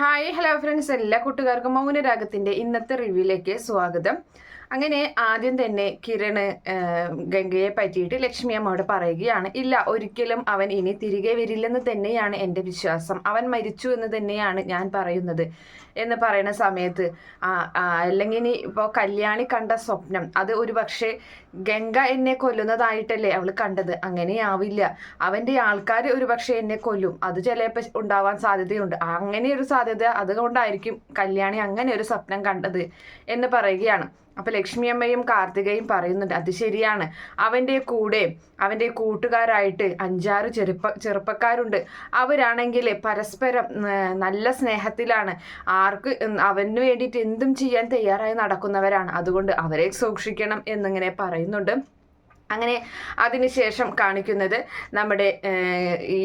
Hi hello friends, എല്ലാ കൂട്ടുകാർക്കും മൗനരാഗത്തിന്റെ ഇന്നത്തെ റിവ്യൂയിലേക്ക് സ്വാഗതം. അങ്ങനെ ആദ്യം തന്നെ കിരണ് ഗംഗയെ പറ്റിയിട്ട് ലക്ഷ്മി അമ്മയോട് പറയുകയാണ്. ഇല്ല, ഒരിക്കലും അവൻ ഇനി തിരികെ വരില്ലെന്ന് തന്നെയാണ് എൻ്റെ വിശ്വാസം. അവൻ മരിച്ചു എന്ന് തന്നെയാണ് ഞാൻ പറയുന്നത് എന്ന് പറയുന്ന സമയത്ത് അല്ലെങ്കിൽ ഇനി ഇപ്പോൾ കല്യാണി കണ്ട സ്വപ്നം അത് ഒരു പക്ഷേ ഗംഗ എന്നെ കൊല്ലുന്നതായിട്ടല്ലേ അവൾ കണ്ടത്. അങ്ങനെയാവില്ല, അവൻ്റെ ആൾക്കാർ ഒരു പക്ഷേ എന്നെ കൊല്ലും, അത് ചിലപ്പോൾ ഉണ്ടാവാൻ സാധ്യതയുണ്ട്. അങ്ങനെ ഒരു സാധ്യത അതുകൊണ്ടായിരിക്കും കല്യാണി അങ്ങനെ ഒരു സ്വപ്നം കണ്ടത് എന്ന് പറയുകയാണ്. അപ്പൊ ലക്ഷ്മിയമ്മയും കാർത്തികയും പറയുന്നുണ്ട്, അത് ശരിയാണ്. അവൻ്റെ കൂടെ അവൻ്റെ കൂട്ടുകാരായിട്ട് 5-6 ചെറുപ്പക്കാരുണ്ട്. അവരാണെങ്കിൽ പരസ്പരം നല്ല സ്നേഹത്തിലാണ്. ആർക്ക് അവന് വേണ്ടിയിട്ട് എന്തും ചെയ്യാൻ തയ്യാറായി നടക്കുന്നവരാണ്. അതുകൊണ്ട് അവരെ സൂക്ഷിക്കണം എന്നിങ്ങനെ പറയുന്നുണ്ട്. അങ്ങനെ അതിനുശേഷം കാണിക്കുന്നത് നമ്മുടെ ഈ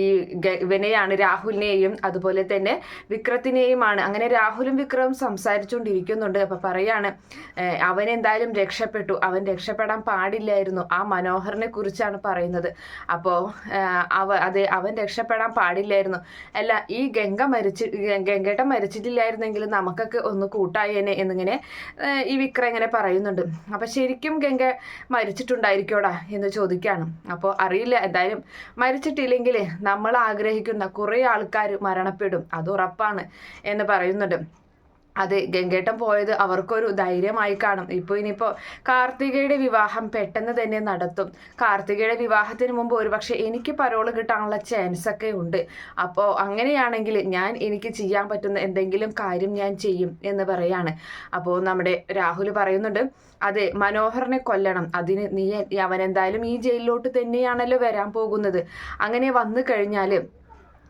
ഇവനെയാണ്, രാഹുലിനെയും അതുപോലെ തന്നെ വിക്രത്തിനെയുമാണ്. അങ്ങനെ രാഹുലും വിക്രവും സംസാരിച്ചുകൊണ്ടിരിക്കുന്നുണ്ട്. അപ്പം പറയാണ്, അവൻ എന്തായാലും രക്ഷപ്പെട്ടു, അവൻ രക്ഷപ്പെടാൻ പാടില്ലായിരുന്നു. ആ മനോഹറിനെ കുറിച്ചാണ് പറയുന്നത്. അപ്പോൾ അവൻ രക്ഷപ്പെടാൻ പാടില്ലായിരുന്നു. അല്ല, ഈ ഗംഗേട്ടൻ മരിച്ചിട്ടില്ലായിരുന്നെങ്കിൽ നമുക്കൊക്കെ ഒന്ന് കൂട്ടായേനെ എന്നിങ്ങനെ ഈ വിക്രം ഇങ്ങനെ പറയുന്നുണ്ട്. അപ്പം ശരിക്കും ഗംഗ മരിച്ചിട്ടുണ്ടായിരിക്കോടാ എന്ന് ചോദിക്കുകയാണ്. അപ്പോൾ അറിയില്ല, എന്തായാലും മരിച്ചിട്ടില്ലെങ്കിൽ നമ്മൾ ആഗ്രഹിക്കുന്ന കുറേ ആൾക്കാർ മരണപ്പെടും, അത് ഉറപ്പാണ് എന്ന് പറയുന്നുണ്ട്. അത് ഗംഗേട്ടൻ പോയത് അവർക്കൊരു ധൈര്യമായി കാണും. ഇനിയിപ്പോൾ കാർത്തികയുടെ വിവാഹം പെട്ടെന്ന് തന്നെ നടത്തും. കാർത്തികയുടെ വിവാഹത്തിന് മുമ്പ് ഒരുപക്ഷെ എനിക്ക് പരോള് കിട്ടാനുള്ള ചാൻസ് ഒക്കെ ഉണ്ട്. അപ്പോൾ അങ്ങനെയാണെങ്കിൽ എനിക്ക് ചെയ്യാൻ പറ്റുന്ന എന്തെങ്കിലും കാര്യം ഞാൻ ചെയ്യും എന്ന് പറയാണ്. അപ്പോൾ നമ്മുടെ രാഹുൽ പറയുന്നുണ്ട്, അതെ, മനോഹറിനെ കൊല്ലണം. അതിന് അവനെന്തായാലും ഈ ജയിലിലോട്ട് തന്നെയാണല്ലോ വരാൻ പോകുന്നത്. അങ്ങനെ വന്നു കഴിഞ്ഞാൽ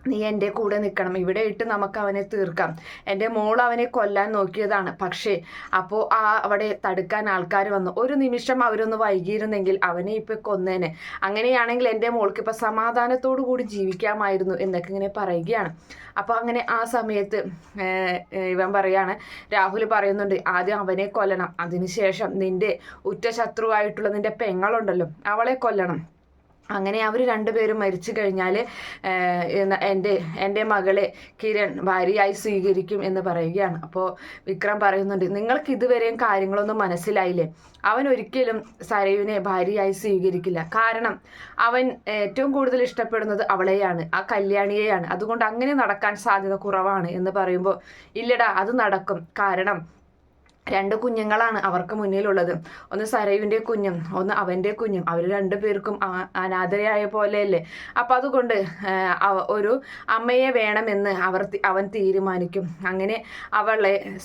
നീ എൻ്റെ കൂടെ നിൽക്കണം, ഇവിടെ ഇട്ട് നമുക്ക് അവനെ തീർക്കാം. എൻ്റെ മോൾ അവനെ കൊല്ലാൻ നോക്കിയതാണ്, പക്ഷേ അപ്പോൾ അവിടെ തടുക്കാൻ ആൾക്കാർ വന്നു. ഒരു നിമിഷം അവരൊന്ന് വൈകിയിരുന്നെങ്കിൽ അവനെ ഇപ്പം കൊന്നേനെ. അങ്ങനെയാണെങ്കിൽ എൻ്റെ മോൾക്ക് ഇപ്പം സമാധാനത്തോടു കൂടി ജീവിക്കാമായിരുന്നു എന്നൊക്കെ ഇങ്ങനെ പറയുകയാണ്. അപ്പോൾ അങ്ങനെ ആ സമയത്ത് ഇവൻ പറയാണ്, രാഹുൽ പറയുന്നുണ്ട്, ആദ്യം അവനെ കൊല്ലണം, അതിനുശേഷം നിന്റെ ഉറ്റ ശത്രുവായിട്ടുള്ള നിന്റെ പെങ്ങളുണ്ടല്ലോ, അവളെ കൊല്ലണം. അങ്ങനെ അവർ രണ്ടുപേരും മരിച്ചു കഴിഞ്ഞാൽ എൻ്റെ മകളെ കിരൺ ഭാര്യയായി സ്വീകരിക്കും എന്ന് പറയുകയാണ്. അപ്പോൾ വിക്രം പറയുന്നുണ്ട്, നിങ്ങൾക്ക് ഇതുവരെയും കാര്യങ്ങളൊന്നും മനസ്സിലായില്ലേ? അവൻ ഒരിക്കലും സരയുവിനെ ഭാര്യയായി സ്വീകരിക്കില്ല. കാരണം അവൻ ഏറ്റവും കൂടുതൽ ഇഷ്ടപ്പെടുന്നത് അവളെയാണ്, ആ കല്യാണിയെയാണ്. അതുകൊണ്ട് അങ്ങനെ നടക്കാൻ സാധ്യത കുറവാണ് എന്ന് പറയുമ്പോൾ, ഇല്ലടാ, അത് നടക്കും. കാരണം 2 കുഞ്ഞുങ്ങളാണ് അവർക്ക് മുന്നിലുള്ളത്. ഒന്ന് സരയുവിൻ്റെ കുഞ്ഞും ഒന്ന് അവൻ്റെ കുഞ്ഞും. അവർ 2 പേർക്കും അനാഥരായ പോലെയല്ലേ. അപ്പം അതുകൊണ്ട് ഒരു അമ്മയെ വേണമെന്ന് അവൻ തീരുമാനിക്കും. അങ്ങനെ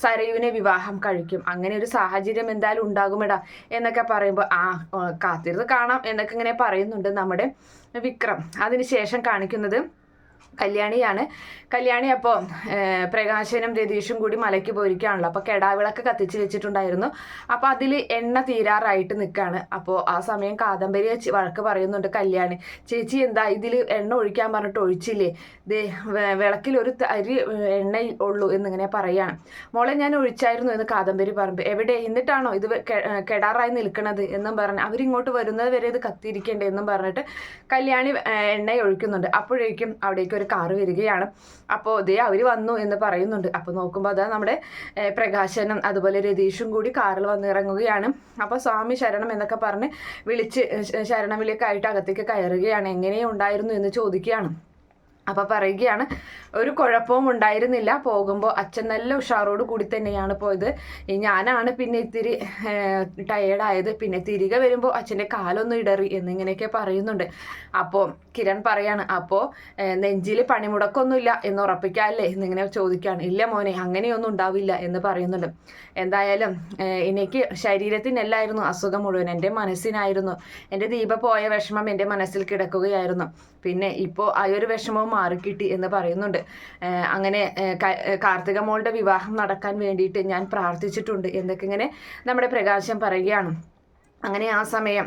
സരയുവിനെ വിവാഹം കഴിക്കും. അങ്ങനെ ഒരു സാഹചര്യം എന്തായാലും ഉണ്ടാകുമെടാ എന്നൊക്കെ പറയുമ്പോൾ കാത്തിരുന്ന് കാണാം എന്നൊക്കെ ഇങ്ങനെ പറയുന്നുണ്ട് നമ്മുടെ വിക്രം. അതിനുശേഷം കാണിക്കുന്നത് കല്യാണിയാണ്. കല്യാണി അപ്പോൾ പ്രകാശനും രതീഷും കൂടി മലയ്ക്ക് പോയിരിക്കുകയാണല്ലോ. അപ്പോൾ കെടാവിളക്ക് കത്തിച്ച് വെച്ചിട്ടുണ്ടായിരുന്നു. അപ്പോൾ അതിൽ എണ്ണ തീരാറായിട്ട് നിൽക്കുകയാണ്. അപ്പോൾ ആ സമയം കാദംബരി വഴക്ക് പറയുന്നുണ്ട് കല്യാണി, ചേച്ചി എന്താ ഇതിൽ എണ്ണ ഒഴിക്കാൻ പറഞ്ഞിട്ട് ഒഴിച്ചില്ലേ? വിളക്കിൽ ഒരു അരി എണ്ണ ഉള്ളൂ എന്നിങ്ങനെ പറയാണ്. മോളെ, ഞാൻ ഒഴിച്ചായിരുന്നു എന്ന് കാദംബരി പറയുമ്പോൾ, എവിടെ, എന്നിട്ടാണോ ഇത് കെടാറായി നിൽക്കുന്നത് എന്നും പറഞ്ഞ് അവരിങ്ങോട്ട് വരുന്നത് വരെ ഇത് കത്തിയിരിക്കേണ്ടേ എന്നും പറഞ്ഞിട്ട് കല്യാണി എണ്ണ ഒഴിക്കുന്നുണ്ട്. അപ്പോഴേക്കും അവിടേക്ക് ഒരു കാറ് വരികയാണ്. അപ്പോൾ അവർ വന്നു എന്ന് പറയുന്നുണ്ട്. അപ്പോൾ നോക്കുമ്പോൾ അതാ നമ്മുടെ പ്രകാശനും അതുപോലെ രതീഷും കൂടി കാറിൽ വന്നിറങ്ങുകയാണ്. അപ്പോൾ സ്വാമി ശരണം എന്നൊക്കെ പറഞ്ഞ് വിളിച്ച് ശരണവിളിയൊക്കെ അകത്തേക്ക് കയറുകയാണ്. എങ്ങനെയുണ്ടായിരുന്നു എന്ന് ചോദിക്കുകയാണ്. അപ്പോൾ പറയുകയാണ്, ഒരു കുഴപ്പവും ഉണ്ടായിരുന്നില്ല. പോകുമ്പോൾ അച്ഛൻ നല്ല ഉഷാറോട് കൂടി തന്നെയാണ് പോയത്. ഞാനാണ് പിന്നെ ഇത്തിരി ടയേർഡായത്. പിന്നെ തിരികെ വരുമ്പോൾ അച്ഛൻ്റെ കാലൊന്നും ഇടറി എന്നിങ്ങനെയൊക്കെ പറയുന്നുണ്ട്. അപ്പോൾ കിരൺ പറയാണ്, അപ്പോൾ നെഞ്ചിൽ പണിമുടക്കൊന്നുമില്ല എന്ന് ഉറപ്പിക്കാമല്ലേ എന്നിങ്ങനെ ചോദിക്കുകയാണ്. ഇല്ല മോനെ, അങ്ങനെയൊന്നും ഉണ്ടാവില്ല എന്ന് പറയുന്നുണ്ട്. എന്തായാലും എനിക്ക് ശരീരത്തിനല്ലായിരുന്നു അസുഖം മുഴുവൻ, എൻ്റെ മനസ്സിനായിരുന്നു. എൻ്റെ ദീപ പോയ വിഷമം എൻ്റെ മനസ്സിൽ കിടക്കുകയായിരുന്നു. പിന്നെ ഇപ്പോൾ ആ ഒരു വിഷമവും മാറിക്കിട്ടി എന്ന് പറയുന്നുണ്ട്. അങ്ങനെ കാർത്തിക മോളുടെ വിവാഹം നടക്കാൻ വേണ്ടിയിട്ട് ഞാൻ പ്രാർത്ഥിച്ചിട്ടുണ്ട് എന്നൊക്കെ ഇങ്ങനെ നമ്മുടെ പ്രകാശം പറയുകയാണ്. അങ്ങനെ ആ സമയം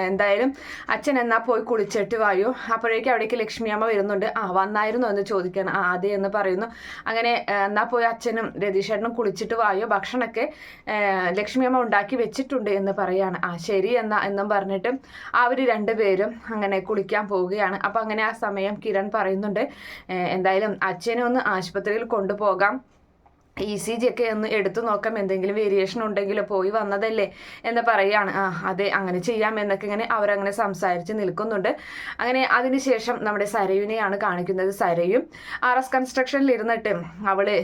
എന്തായാലും അച്ഛൻ എന്നാൽ പോയി കുളിച്ചിട്ട് വായോ. അപ്പോഴേക്കും അവിടേക്ക് ലക്ഷ്മിയമ്മ വരുന്നുണ്ട്. വന്നായിരുന്നു എന്ന് ചോദിക്കണം. അതെ എന്ന് പറയുന്നു. അങ്ങനെ എന്നാൽ പോയി അച്ഛനും രതീഷേട്ടനും കുളിച്ചിട്ട് വായോ, ഭക്ഷണമൊക്കെ ലക്ഷ്മിയമ്മ ഉണ്ടാക്കി വെച്ചിട്ടുണ്ട് എന്ന് പറയാണ്. ശരി എന്നും പറഞ്ഞിട്ട് അവർ 2 പേരും അങ്ങനെ കുളിക്കാൻ പോവുകയാണ്. അപ്പം അങ്ങനെ ആ സമയം കിരൺ പറയുന്നുണ്ട്, എന്തായാലും അച്ഛനെ ഒന്ന് ആശുപത്രിയിൽ കൊണ്ടുപോകാം, ECG ഒക്കെ ഒന്ന് എടുത്തു നോക്കാം, എന്തെങ്കിലും വേരിയേഷൻ ഉണ്ടെങ്കിലോ, പോയി വന്നതല്ലേ എന്ന് പറയുകയാണ്. അതെ അങ്ങനെ ചെയ്യാം എന്നൊക്കെ ഇങ്ങനെ അവരങ്ങനെ സംസാരിച്ച് നിൽക്കുന്നുണ്ട്. അങ്ങനെ അതിനുശേഷം നമ്മുടെ സരയുനെയാണ് കാണിക്കുന്നത്. സരയും RS കൺസ്ട്രക്ഷനിൽ ഇരുന്നിട്ട് അവള്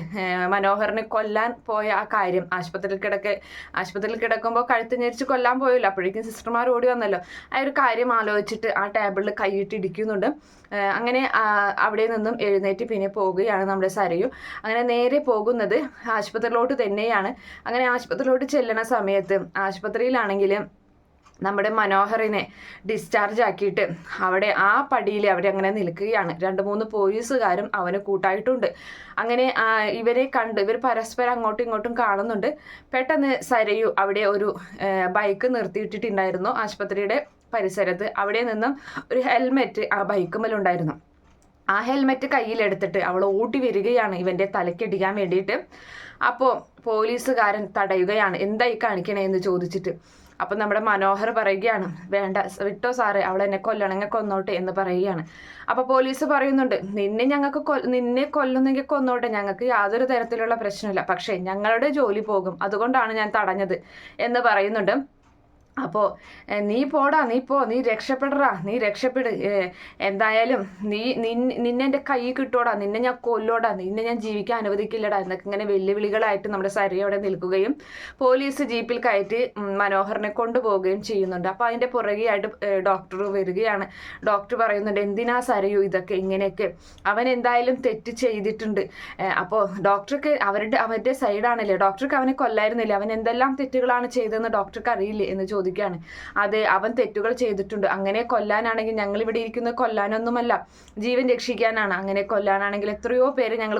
മനോഹറിനെ കൊല്ലാൻ പോയ ആ കാര്യം, ആശുപത്രിയിൽ കിടക്കുമ്പോൾ കഴുത്ത് ഞെരിച്ച് കൊല്ലാൻ പോയല്ലോ, അപ്പോഴേക്കും സിസ്റ്റർമാർ ഓടി വന്നല്ലോ, ആ ഒരു കാര്യം ആലോചിച്ചിട്ട് ആ ടേബിളിൽ കൈയിട്ട് ഇടിക്കുന്നുണ്ട്. അങ്ങനെ അവിടെ നിന്നും എഴുന്നേറ്റ് പിന്നെ പോവുകയാണ് നമ്മുടെ സരയു. അങ്ങനെ നേരെ പോകുന്നത് ആശുപത്രിയിലോട്ട് തന്നെയാണ്. അങ്ങനെ ആശുപത്രിയിലോട്ട് ചെല്ലണ സമയത്ത് ആശുപത്രിയിലാണെങ്കിൽ നമ്മുടെ മനോഹറിനെ ഡിസ്ചാർജ് ആക്കിയിട്ട് അവിടെ ആ പടിയിൽ അവരങ്ങനെ നിൽക്കുകയാണ്. 2-3 പോലീസുകാരും അവന് കൂട്ടായിട്ടുണ്ട്. അങ്ങനെ ഇവർ പരസ്പരം അങ്ങോട്ടും ഇങ്ങോട്ടും കാണുന്നുണ്ട്. പെട്ടെന്ന് സരയു അവിടെ ഒരു ബൈക്ക് നിർത്തിയിട്ടിട്ടുണ്ടായിരുന്നു ആശുപത്രിയുടെ പരിസരത്ത്. അവിടെ നിന്നും ഒരു ഹെൽമെറ്റ് ആ ബൈക്കുമേലുണ്ടായിരുന്നു. ആ ഹെൽമെറ്റ് കയ്യിലെടുത്തിട്ട് അവൾ ഓടി വരികയാണ് ഇവൻ്റെ തലയ്ക്കടിക്കാൻ വേണ്ടിയിട്ട്. അപ്പോൾ പോലീസുകാരൻ തടയുകയാണ്, എന്തായി കാണിക്കണേ എന്ന് ചോദിച്ചിട്ട്. അപ്പം നമ്മുടെ മനോഹർ പറയുകയാണ്, വേണ്ട വിട്ടോ സാറേ, അവളെന്നെ കൊല്ലണമെങ്കിൽ കൊന്നോട്ടെ എന്ന് പറയുകയാണ്. അപ്പോൾ പോലീസ് പറയുന്നുണ്ട്, നിന്നെ കൊല്ലുന്നെങ്കിൽ കൊന്നോട്ടെ, ഞങ്ങൾക്ക് യാതൊരു തരത്തിലുള്ള പ്രശ്നമില്ല, പക്ഷേ ഞങ്ങളുടെ ജോലി പോകും, അതുകൊണ്ടാണ് ഞാൻ തടഞ്ഞത് എന്ന് പറയുന്നുണ്ട്. അപ്പോൾ നീ പോടാ, നീ രക്ഷപ്പെടറാ, നീ രക്ഷപ്പെട്, എന്തായാലും നിന്നെ എൻ്റെ കൈ കിട്ടോടാ, നിന്നെ ഞാൻ കൊല്ലോടാ, നിന്നെ ഞാൻ ജീവിക്കാൻ അനുവദിക്കില്ലടാ എന്നൊക്കെ ഇങ്ങനെ വെല്ലുവിളികളായിട്ട് നമ്മുടെ സരി അവിടെ നിൽക്കുകയും പോലീസ് ജീപ്പിൽ കയറ്റി മനോഹറിനെ കൊണ്ടുപോവുകയും ചെയ്യുന്നുണ്ട്. അപ്പോൾ അതിൻ്റെ പുറകെയായിട്ട് ഡോക്ടർ വരികയാണ്. ഡോക്ടർ പറയുന്നുണ്ട്, എന്തിനാ സരയു ഇതൊക്കെ ഇങ്ങനെയൊക്കെ, അവൻ എന്തായാലും തെറ്റ് ചെയ്തിട്ടുണ്ട്. അപ്പോൾ ഡോക്ടർക്ക് അവരുടെ സൈഡാണല്ലേ, ഡോക്ടർക്ക് അവനെ കൊല്ലായിരുന്നില്ല, അവൻ എന്തെല്ലാം തെറ്റുകളാണ് ചെയ്തതെന്ന് ഡോക്ടർക്ക് അറിയില്ലേ എന്ന് ചോദിക്കുകയാണ്. അതെ, അവൻ തെറ്റുകൾ ചെയ്തിട്ടുണ്ട്. അങ്ങനെ കൊല്ലാനാണെങ്കിൽ ഞങ്ങൾ ഇവിടെ ഇരിക്കുന്നത് കൊല്ലാനൊന്നുമല്ല, ജീവൻ രക്ഷിക്കാനാണ്. അങ്ങനെ കൊല്ലാനാണെങ്കിൽ എത്രയോ പേര് ഞങ്ങൾ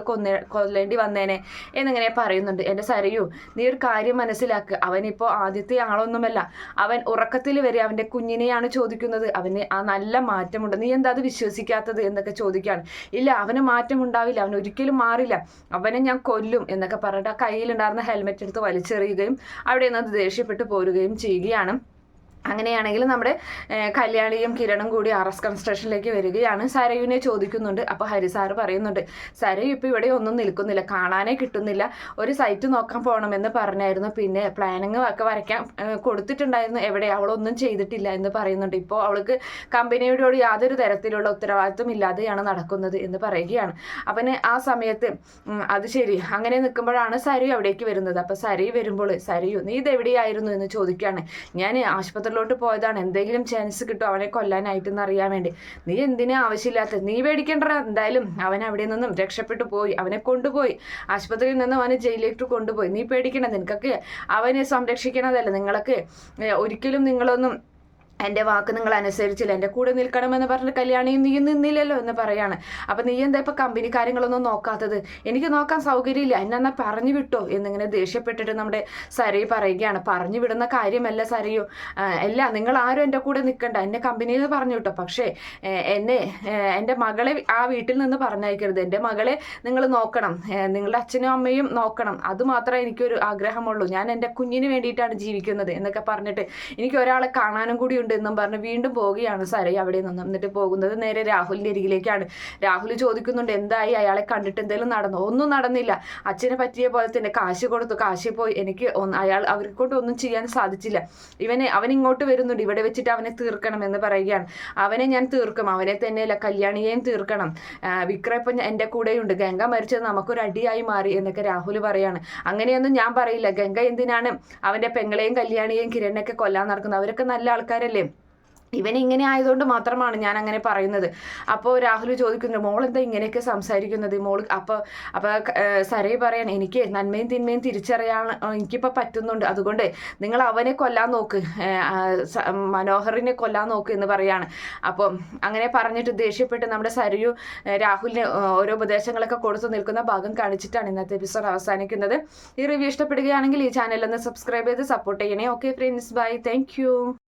കൊല്ലേണ്ടി വന്നേനെ എന്നിങ്ങനെ പറയുന്നുണ്ട്. എൻ്റെ സരയു, നീ ഒരു കാര്യം മനസ്സിലാക്കുക, അവനിപ്പോൾ ആദ്യത്തെ ആളൊന്നുമല്ല, അവൻ ഉറക്കത്തിൽ വരെ അവൻ്റെ കുഞ്ഞിനെയാണ് ചോദിക്കുന്നത്. അവന് ആ നല്ല മാറ്റമുണ്ട്, നീ എന്താ അത് വിശ്വസിക്കാത്തത് എന്നൊക്കെ ചോദിക്കുകയാണ്. ഇല്ല, അവന് മാറ്റം ഉണ്ടാവില്ല, അവൻ ഒരിക്കലും മാറില്ല, അവനെ ഞാൻ കൊല്ലും എന്നൊക്കെ പറഞ്ഞിട്ട് ആ കയ്യിലുണ്ടായിരുന്ന ഹെൽമെറ്റ് എടുത്ത് വലിച്ചെറിയുകയും അവിടെ നിന്ന് ദേഷ്യപ്പെട്ട് പോരുകയും ചെയ്യുകയാണ്. അങ്ങനെയാണെങ്കിൽ നമ്മുടെ കല്യാണിയും കിരണും കൂടി RS കൺസ്ട്രക്ഷനിലേക്ക് വരികയാണ്. സരയുവിനെ ചോദിക്കുന്നുണ്ട്. അപ്പോൾ ഹരിസാറ് പറയുന്നുണ്ട്, സരയു ഇപ്പോൾ ഇവിടെ ഒന്നും നിൽക്കുന്നില്ല, കാണാനേ കിട്ടുന്നില്ല, ഒരു സൈറ്റ് നോക്കാൻ പോകണമെന്ന് പറഞ്ഞായിരുന്നു, പിന്നെ പ്ലാനിങ് ഒക്കെ വരയ്ക്കാൻ കൊടുത്തിട്ടുണ്ടായിരുന്നു, എവിടെ അവളൊന്നും ചെയ്തിട്ടില്ല എന്ന് പറയുന്നുണ്ട്. ഇപ്പോൾ അവൾക്ക് കമ്പനിയോട് യാതൊരു തരത്തിലുള്ള ഉത്തരവാദിത്വം ഇല്ലാതെയാണ് നടക്കുന്നത് എന്ന് പറയുകയാണ്. അപ്പം ആ സമയത്ത് അത് ശരി, അങ്ങനെ നിൽക്കുമ്പോഴാണ് സരയു അവിടേക്ക് വരുന്നത്. അപ്പോൾ സരയു വരുമ്പോൾ, സരയു നീ ഇതെവിടെയായിരുന്നു എന്ന് ചോദിക്കുകയാണ്. ഞാൻ ആശുപത്രിയിലോട്ട് പോയതാണ്, എന്തെങ്കിലും ചാൻസ് കിട്ടും അവനെ കൊല്ലാനായിട്ടെന്ന് അറിയാൻ വേണ്ടി. നീ എന്തിനാ ആവശ്യമില്ലാത്ത, നീ പേടിക്കണ്ട, എന്തായാലും അവൻ അവിടെ നിന്നും രക്ഷപ്പെട്ടു പോയി, അവനെ കൊണ്ടുപോയി ആശുപത്രിയിൽ നിന്നും അവനെ ജയിലിലേക്ക് കൊണ്ടുപോയി, നീ പേടിക്കണം, നിനക്കൊക്കെ അവനെ സംരക്ഷിക്കണതല്ല, നിങ്ങൾക്ക് ഒരിക്കലും നിങ്ങളൊന്നും എൻ്റെ വാക്ക് നിങ്ങൾ അനുസരിച്ചില്ല, എൻ്റെ കൂടെ നിൽക്കണമെന്ന് പറഞ്ഞിട്ട് കല്യാണിയും നീ നിന്നില്ലല്ലോ എന്ന് പറയാണ്. അപ്പം നീ എന്താ ഇപ്പം കമ്പനി കാര്യങ്ങളൊന്നും നോക്കാത്തത്, എനിക്ക് നോക്കാൻ സൗകര്യമില്ല, എന്നെ പറഞ്ഞു വിട്ടോ എന്നിങ്ങനെ ദേഷ്യപ്പെട്ടിട്ട് നമ്മുടെ സരയു പറയുകയാണ്. പറഞ്ഞു വിടുന്ന കാര്യമല്ല സരയു, അല്ല നിങ്ങൾ ആരും എൻ്റെ കൂടെ നിൽക്കണ്ട, എന്നെ കമ്പനിയിൽ പറഞ്ഞു വിട്ടോ, പക്ഷേ എൻ്റെ മകളെ ആ വീട്ടിൽ നിന്ന് പറഞ്ഞയക്കരുത്, എൻ്റെ മകളെ നിങ്ങൾ നോക്കണം, നിങ്ങളുടെ അച്ഛനും അമ്മയും നോക്കണം, അതുമാത്രമേ എനിക്കൊരു ആഗ്രഹമുള്ളൂ, ഞാൻ എൻ്റെ കുഞ്ഞിന് വേണ്ടിയിട്ടാണ് ജീവിക്കുന്നത് എന്നൊക്കെ പറഞ്ഞിട്ട് എനിക്ക് ഒരാളെ കാണാനും കൂടി എന്നും പറഞ്ഞ് വീണ്ടും പോവുകയാണ് സരയു അവിടെ നിന്നും. എന്നിട്ട് പോകുന്നത് നേരെ രാഹുലിന്റെ അരികിലേക്കാണ്. രാഹുൽ ചോദിക്കുന്നുണ്ട്, എന്തായി, അയാളെ കണ്ടിട്ട് എന്തെങ്കിലും നടന്നോ? ഒന്നും നടന്നില്ല, അച്ഛനെ പറ്റിയ പോലെ തന്നെ കാശ് കൊടുത്തു, കാശിൽ പോയി, എനിക്ക് അവരെ കൊണ്ട് ഒന്നും ചെയ്യാൻ സാധിച്ചില്ല, അവൻ ഇങ്ങോട്ട് വരുന്നുണ്ട്, ഇവിടെ വെച്ചിട്ട് അവനെ തീർക്കണം എന്ന് പറയുകയാണ്. അവനെ ഞാൻ തീർക്കും, അവനെ തന്നെയല്ല കല്യാണിയെയും തീർക്കണം, വിക്രം ഇപ്പം എൻ്റെ കൂടെയുണ്ട്, ഗംഗ മരിച്ചത് നമുക്കൊരു അടിയായി മാറി എന്നൊക്കെ രാഹുൽ പറയാണ്. അങ്ങനെയൊന്നും ഞാൻ പറയില്ല, ഗംഗ എന്തിനാണ് അവൻ്റെ പെങ്ങളെയും കല്യാണിയെയും കിരണിനെയൊക്കെ കൊല്ലാൻ നടക്കുന്നത്, അവരൊക്കെ നല്ല ആൾക്കാരല്ലേ, ഇവൻ ഇങ്ങനെ ആയതുകൊണ്ട് മാത്രമാണ് ഞാൻ അങ്ങനെ പറയുന്നത്. അപ്പോൾ രാഹുൽ ചോദിക്കുന്നു, മോൾ എന്താ ഇങ്ങനെയൊക്കെ സംസാരിക്കുന്നത് മോൾ? അപ്പോൾ സരയു പറയാൻ, എനിക്ക് നന്മയും തിന്മയും തിരിച്ചറിയാൻ എനിക്കിപ്പോൾ പറ്റുന്നുണ്ട്, അതുകൊണ്ട് നിങ്ങൾ അവനെ കൊല്ലാൻ നോക്ക്, മനോഹറിനെ കൊല്ലാൻ നോക്ക് എന്ന് പറയാണ്. അപ്പം അങ്ങനെ പറഞ്ഞിട്ട് ദേഷ്യപ്പെട്ട് നമ്മുടെ സരയു രാഹുലിന് ഓരോ ഉപദേശങ്ങളൊക്കെ കൊടുത്തു നിൽക്കുന്ന ഭാഗം കാണിച്ചിട്ടാണ് ഇന്നത്തെ എപ്പിസോഡ് അവസാനിക്കുന്നത്. ഈ റിവ്യൂ ഇഷ്ടപ്പെടുകയാണെങ്കിൽ ഈ ചാനൽ ഒന്ന് സബ്സ്ക്രൈബ് ചെയ്ത് സപ്പോർട്ട് ചെയ്യണേ. Okay friends, bye, thank U.